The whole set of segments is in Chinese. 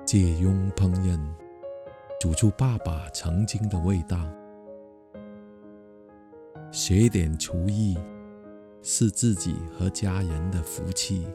借用烹饪，煮出爸爸曾经的味道。学点厨艺，是自己和家人的福气。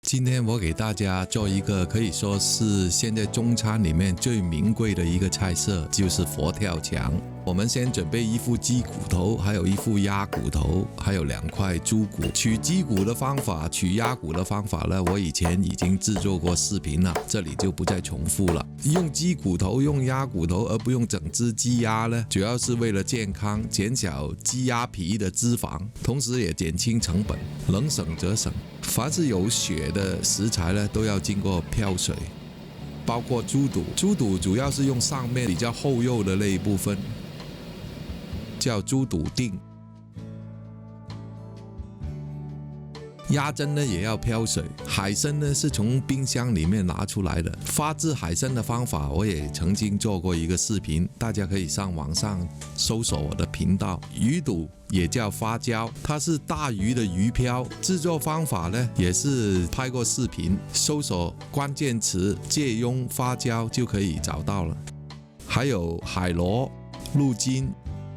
今天我给大家做一个可以说是现在中餐里面最名贵的一个菜色，就是佛跳墙。我们先准备一副鸡骨头，还有一副鸭骨头，还有2块猪骨。取鸡骨的方法，取鸭骨的方法呢，我以前已经制作过视频了，这里就不再重复了。用鸡骨头、用鸭骨头而不用整只鸡鸭呢，主要是为了健康，减小鸡鸭皮的脂肪，同时也减轻成本，能省则省。凡是有血的食材呢，都要经过漂水，包括猪肚。猪肚主要是用上面比较厚肉的那一部分，叫猪肚丁。鸭胗呢也要漂水，海参呢是从冰箱里面拿出来的。发制海参的方法我也曾经做过一个视频，大家可以上网上搜索我的频道。鱼肚也叫发胶，它是大鱼的鱼漂，制作方法呢也是拍过视频，搜索关键词借用发胶就可以找到了。还有海螺、鹿筋、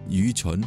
鱼唇。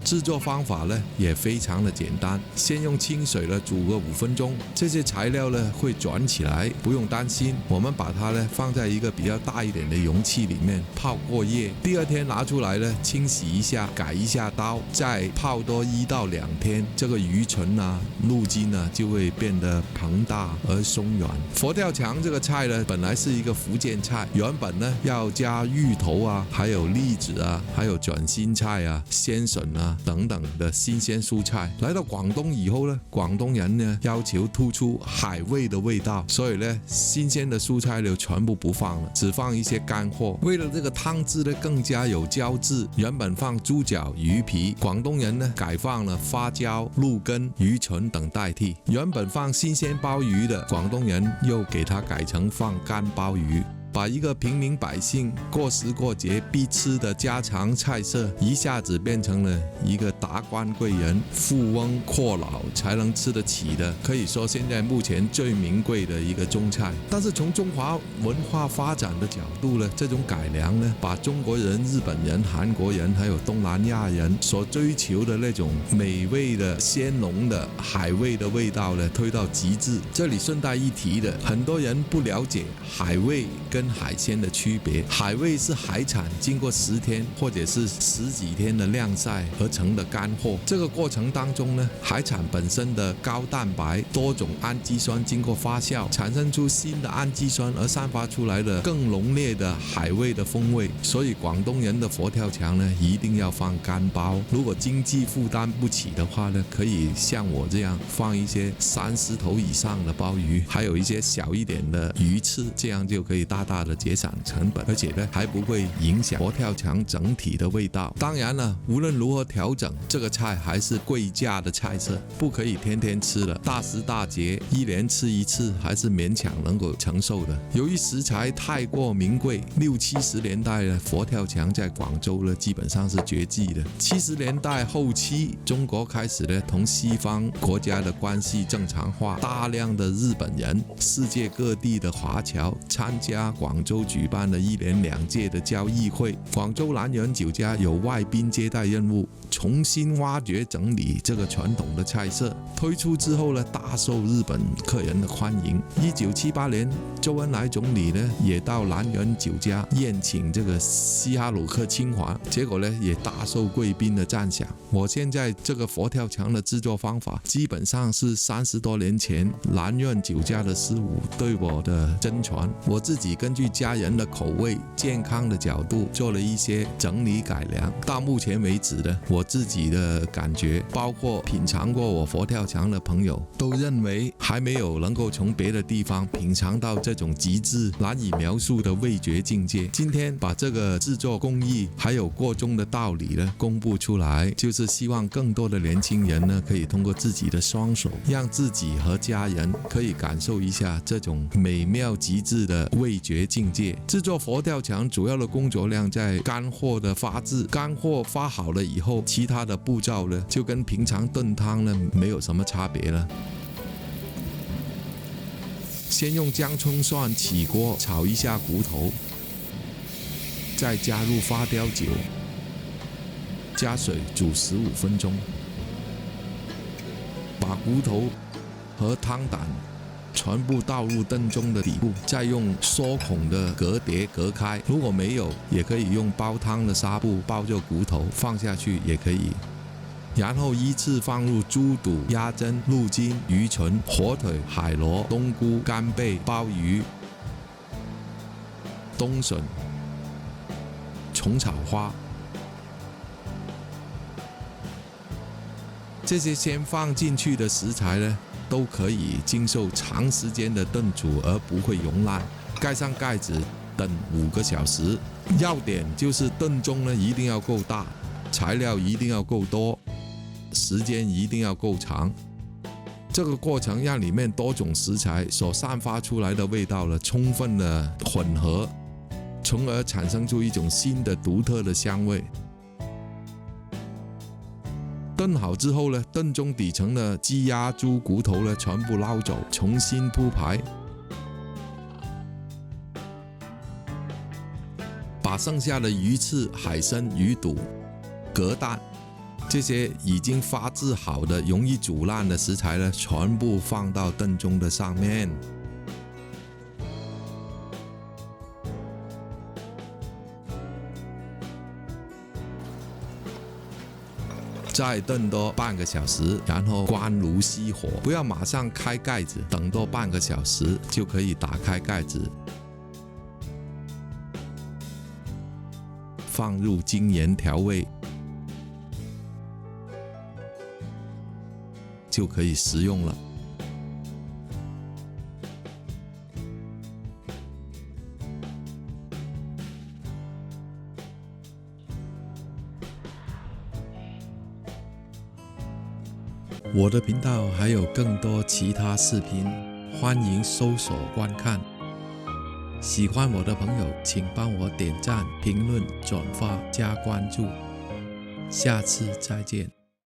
制作方法呢也非常的简单，先用清水呢煮个5分钟，这些材料呢会转起来，不用担心。我们把它呢放在一个比较大一点的容器里面泡过夜，第2天拿出来呢清洗一下，改一下刀，再泡多1到2天，这个鱼唇啊、鹿筋啊就会变得膨大而松软。佛跳墙这个菜呢本来是一个福建菜，原本呢要加芋头啊，还有栗子啊，还有卷心菜啊、鲜笋啊等等的新鲜蔬菜。来到广东以后呢，广东人呢要求突出海味的味道，所以呢新鲜的蔬菜就全部不放了，只放一些干货。为了这个汤汁呢更加有胶质，原本放猪脚、鱼皮，广东人呢改放了花椒、鹿根、鱼唇等代替。原本放新鲜鲍鱼的，广东人又给它改成放干鲍鱼。把一个平民百姓过时过节必吃的家常菜色，一下子变成了一个达官贵人、富翁阔佬才能吃得起的，可以说现在目前最名贵的一个中菜。但是从中华文化发展的角度呢，这种改良呢，把中国人、日本人、韩国人还有东南亚人所追求的那种美味的鲜浓的海味的味道呢，推到极致。这里顺带一提的，很多人不了解海味跟海鲜的区别。海味是海产经过10天或者是10几天的晾晒而成的干货，这个过程当中呢，海产本身的高蛋白、多种氨基酸经过发酵，产生出新的氨基酸，而散发出来的更浓烈的海味的风味。所以广东人的佛跳墙呢，一定要放干鲍。如果经济负担不起的话呢，可以像我这样放一些30头以上的鲍鱼，还有一些小一点的鱼翅，这样就可以大大的节省成本，而且呢还不会影响佛跳墙整体的味道。当然了，无论如何调整，这个菜还是贵价的菜色，不可以天天吃了。大时大节1年吃1次还是勉强能够承受的。由于食材太过名贵，60、70年代的佛跳墙在广州呢基本上是绝迹的。70年代后期，中国开始呢同西方国家的关系正常化，大量的日本人、世界各地的华侨参加广州举办了1连2届的交易会。广州南园酒家有外宾接待任务，重新挖掘整理这个传统的菜色。推出之后呢，大受日本客人的欢迎。1978年，周恩来总理呢也到南园酒家宴请这个西哈努克亲王，结果呢也大受贵宾的赞赏。我现在这个佛跳墙的制作方法，基本上是30多年前南苑酒家的师傅对我的真传。我自己根据家人的口味、健康的角度做了一些整理改良。到目前为止呢，我自己的感觉，包括品尝过我佛跳墙的朋友，都认为还没有能够从别的地方品尝到这种极致难以描述的味觉境界。今天把这个制作工艺还有过中的道理呢公布出来，就是希望更多的年轻人呢可以通过自己的双手，让自己和家人可以感受一下这种美妙极致的味觉境界。制作佛跳墙主要的工作量在干货的发制，干货发好了以后，其他的步骤呢就跟平常炖汤呢没有什么差别了。先用姜葱蒜起锅炒一下骨头，再加入发雕酒，加水煮15分钟，把骨头和汤胆全部倒入炖盅的底部，再用缩孔的隔碟隔开。如果没有，也可以用煲汤的纱布包着骨头放下去也可以。然后依次放入猪肚、鸭胗、鹿筋、鱼唇、火腿、海螺、冬菇、干贝、鲍鱼、冬笋、虫草花。这些先放进去的食材呢，都可以经受长时间的炖煮而不会溶烂。盖上盖子，等5个小时。要点就是炖盅呢一定要够大，材料一定要够多，时间一定要够长。这个过程让里面多种食材所散发出来的味道呢，充分的混合，从而产生出一种新的独特的香味。炖好之后呢，炖盅底层的鸡鸭猪骨头呢全部捞走，重新铺排。把剩下的鱼翅、海参、鱼肚、蛤蛋这些已经发制好的、容易煮烂的食材呢，全部放到炖盅的上面。再炖多半个小时，然后关炉熄火，不要马上开盖子，等多半个小时就可以打开盖子，放入精盐调味，就可以食用了。我的频道还有更多其他视频，欢迎搜索观看。喜欢我的朋友，请帮我点赞、评论、转发、加关注。下次再见。